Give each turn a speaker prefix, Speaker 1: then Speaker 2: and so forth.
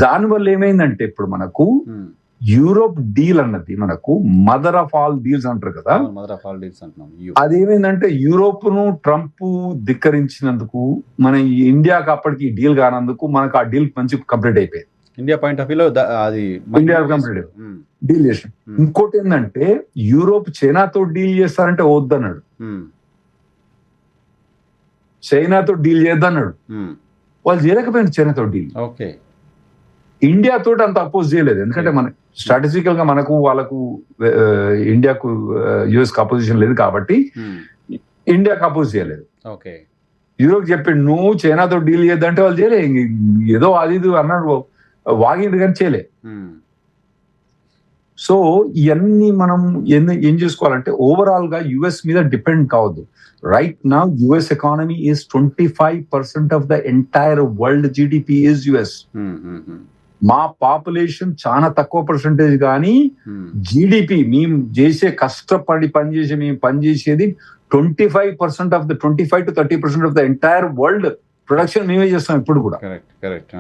Speaker 1: దానివల్ల ఏమైందంటే ఇప్పుడు మనకు యూరోప్ డీల్ అన్నది మనకు మదర్ ఆఫ్ ఆల్ డీల్స్ అంటారు కదా.
Speaker 2: మదర్ ఆఫ్ ఆల్ డీల్స్ అంటున్నాం.
Speaker 1: అదేమైందంటే యూరోప్ ను ట్రంప్ ధిక్కరించినందుకు మన ఇండియాకి అప్పటికి డీల్ కానందుకు మనకు ఆ డీల్ మంచి కంప్లీట్ అయిపోయింది.
Speaker 2: ఇండియా పాయింట్ ఆఫ్ వ్యూలో అది
Speaker 1: ఇండియా కంప్లీట్ డీల్ చేసాం. ఇంకోటి ఏంటంటే యూరోప్ చైనాతో డీల్ చేస్తారంటే వద్దన్నాడు, చైనాతో డీల్ చేద్దన్నాడు. వాళ్ళు చేయలేకపోయింది చైనాతో డీల్.
Speaker 2: ఓకే,
Speaker 1: ఇండియా తోటి అంత అపోజ్ చేయలేదు, ఎందుకంటే మన స్ట్రాటజికల్ గా మనకు వాళ్ళకు ఇండియాకు యుఎస్ కి అపోజిషన్ లేదు కాబట్టి ఇండియాకి అపోజ్ చేయలేదు.
Speaker 2: ఓకే,
Speaker 1: యూరోప్ చెప్పిండు నువ్వు చైనాతో డీల్ చేయద్దంటే వాళ్ళు చేయలే, ఏదో అది ఇది అన్నాడు, వాగిండు కానీ చేయలే. సో ఇవన్నీ మనం ఏం చేసుకోవాలంటే ఓవరాల్ గా యుఎస్ మీద డిపెండ్ కావద్దు. Right now US economy is 25% of the entire world GDP is US. మా పాపులేషన్ చాలా తక్కువ పర్సంటేజ్ కానీ జీడిపి మేము చేసే కష్టపడి పనిచేసి మేము పనిచేసేది 25% of the 25 to 30% of the entire world production మేమే చేస్తాం ఇప్పుడు కూడా.
Speaker 2: కరెక్ట్.